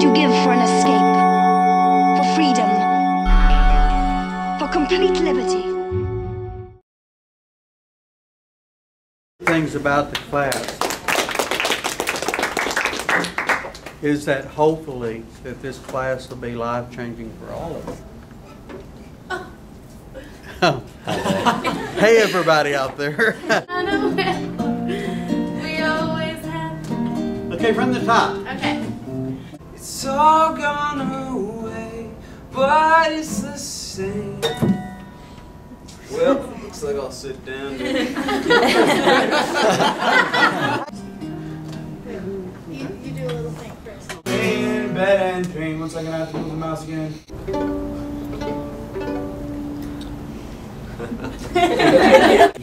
you give for an escape? For freedom? For complete liberty? Things about the class is that hopefully that this class will be life-changing for all of us. Hey everybody out there. We always have. Okay, from the top. Okay. It's all gone away, but it's the same. Well, looks like I'll sit down. You do a little thing first. Lay in bed and dream. 1 second, I have to move the mouse again.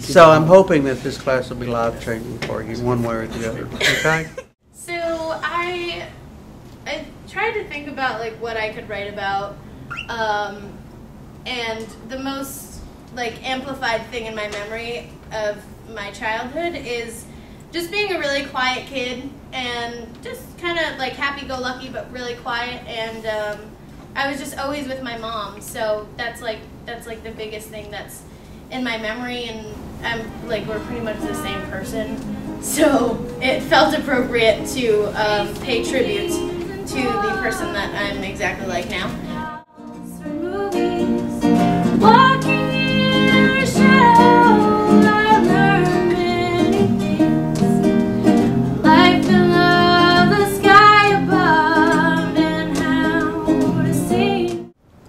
So I'm hoping that this class will be life-changing for you one way or the other. Okay? So I tried to think about like what I could write about, and the most like amplified thing in my memory of my childhood is just being a really quiet kid and just kind of like happy-go-lucky but really quiet, and I was just always with my mom. So that's like the biggest thing that's in my memory, and we're pretty much the same person. So it felt appropriate to pay tribute to the person that I'm exactly like now.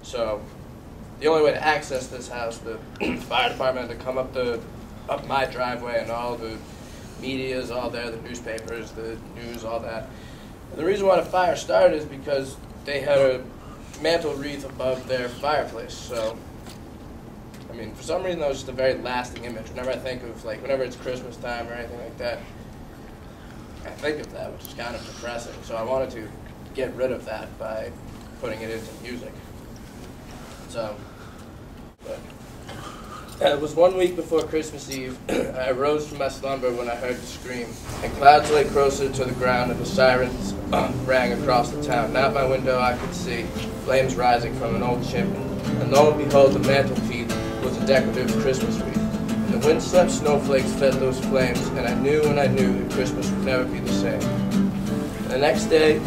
So the only way to access this house, the fire department had to come up my driveway, and all the media's all there, the newspapers, the news, all that. And the reason why the fire started is because they had a mantle wreath above their fireplace. So, I mean, for some reason that was just a very lasting image. Whenever I think of, like, whenever it's Christmas time or anything like that, I think of that, which is kind of depressing. So I wanted to get rid of that by putting it into music. So, but it was 1 week before Christmas Eve. I rose from my slumber when I heard the scream, and clouds lay closer to the ground, and the sirens rang across the town. Out my window I could see flames rising from an old chimney, and lo and behold, the mantelpiece was a decorative Christmas wreath. And the windswept snowflakes fed those flames, and I knew that Christmas would never be the same. And the next day,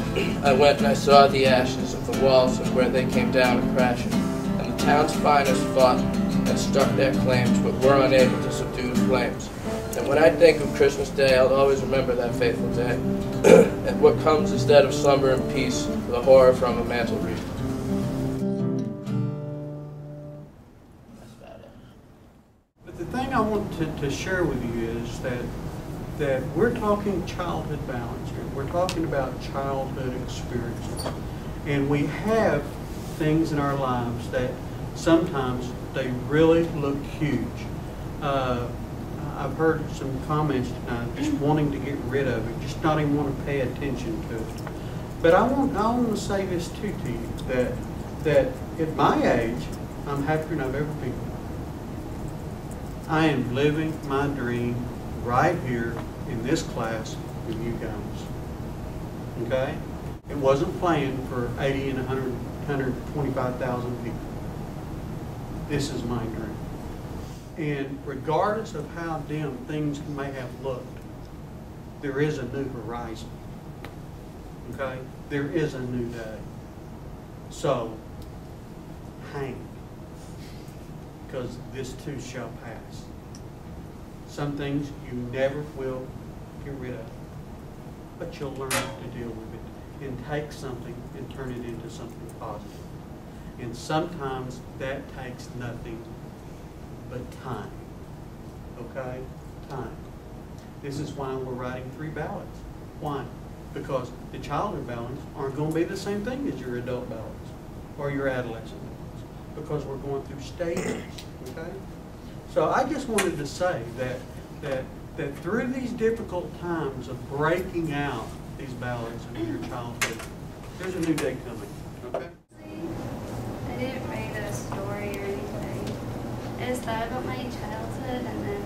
I went and I saw the ashes of the walls and where they came down crashing. And the town's finest fought and struck their claims, but were unable to subdue the flames. And when I think of Christmas Day, I'll always remember that fateful day, and what comes instead of slumber and peace, the horror from a mantle wreath. That's about it. But the thing I want to share with you is that we're talking childhood balance here. We're talking about childhood experiences. And we have things in our lives that sometimes they really look huge. I've heard some comments tonight just wanting to get rid of it, just not even want to pay attention to it. But I want to say this too to you, that at my age, I'm happier than I've ever been. I am living my dream right here in this class with you guys. Okay? It wasn't planned for 80 and 125,000 people. This is my dream. And regardless of how dim things may have looked, there is a new horizon. Okay? There is a new day. So, hang. Because this too shall pass. Some things you never will get rid of. But you'll learn to deal with it and take something and turn it into something positive. And sometimes that takes nothing but time. Okay? Time. This is why we're writing 3 ballads. Why? Because the childhood ballads aren't going to be the same thing as your adult ballads or your adolescent ballads, because we're going through stages. Okay? So I just wanted to say that through these difficult times of breaking out these ballads in your childhood, there's a new day coming. Okay? I didn't write a story or anything. I just thought about my childhood and then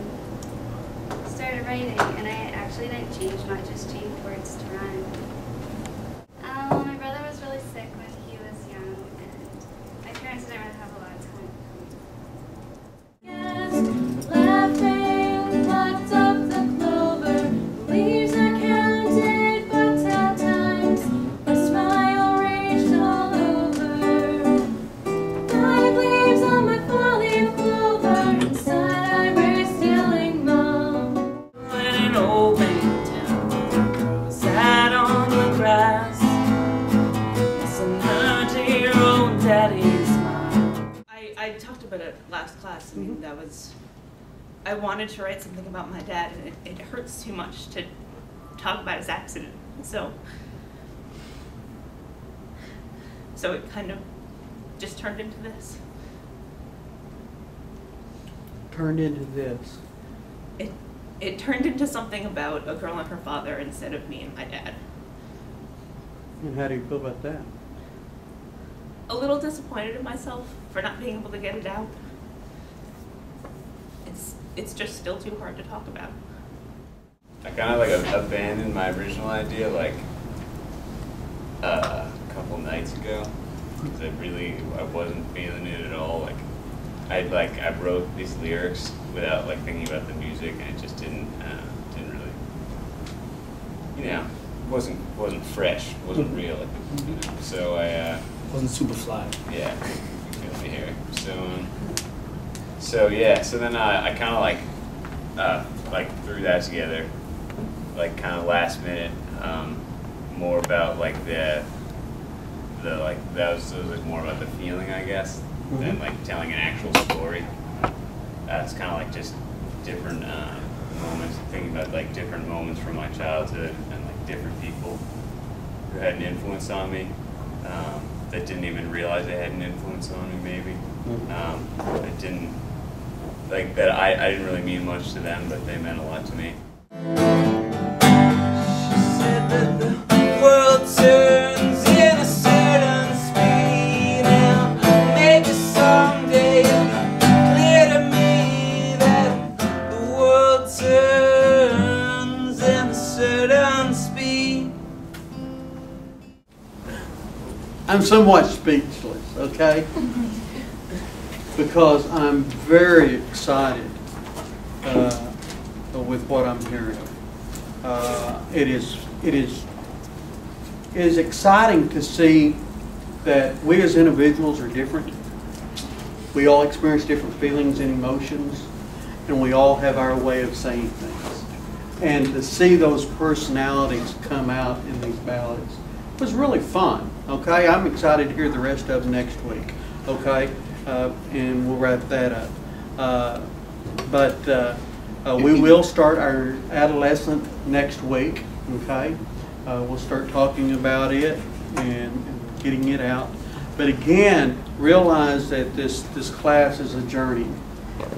started writing, and I actually didn't change much, just changed words to rhyme. My brother was really old man town. Sat on the grass, missing her dear old daddy's smile. I talked about it last class. I mean, that was, I wanted to write something about my dad, and it hurts too much to talk about his accident. So it kind of just turned into this. Turned into this. It turned into something about a girl and her father instead of me and my dad. And how do you feel about that? A little disappointed in myself for not being able to get it out. It's just still too hard to talk about. I kind of like abandoned my original idea like a couple nights ago because I wasn't feeling it at all. Like I wrote these lyrics without like thinking about the music, and it just didn't really, you know, wasn't fresh, wasn't real. Like, you know, so I Wasn't super fly. yeah, you feel me here. So yeah, so then I kind of like threw that together, like kind of last minute, more about like the like that was like more about the feeling, I guess, than like telling an actual story. It's kind of like just different moments, thinking about like different moments from my childhood and like different people who had an influence on me, that didn't even realize they had an influence on me maybe. That didn't, like that I didn't really mean much to them, but they meant a lot to me. She said that the world turns in a certain speed, and maybe someday it'll be clear to me that the world turns in a certain speed. I'm somewhat speechless, okay? Because I'm very excited with what I'm hearing. It is exciting to see that we as individuals are different. We all experience different feelings and emotions, and we all have our way of saying things. And to see those personalities come out in these ballads was really fun, okay? I'm excited to hear the rest of them next week, okay? And we'll wrap that up. We will start our adolescent next week, okay? We'll start talking about it and getting it out. But again, realize that this class is a journey,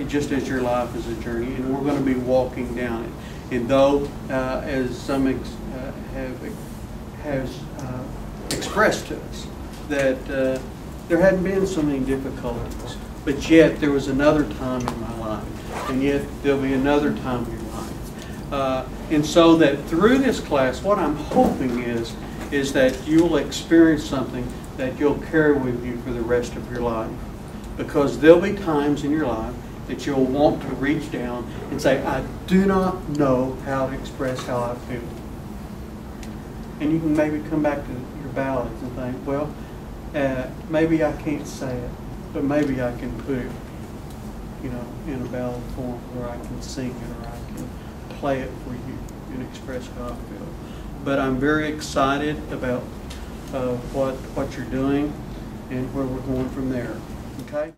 just as your life is a journey, and we're going to be walking down it. And though, as some has expressed to us, that there hadn't been so many difficulties, but yet there was another time in my life, and yet there'll be another time in your life. And so that through this class, what I'm hoping is that you'll experience something that you'll carry with you for the rest of your life. Because there'll be times in your life that you'll want to reach down and say, I do not know how to express how I feel. And you can maybe come back to your ballads and think, well, maybe I can't say it, but maybe I can put it, you know, in a ballad form where I can sing it or I can play it for you and express how I feel. But I'm very excited about what you're doing and where we're going from there. Okay?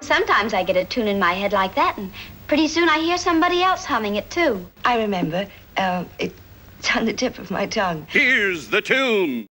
Sometimes I get a tune in my head like that, and pretty soon I hear somebody else humming it, too. I remember. It's on the tip of my tongue. Here's the tune.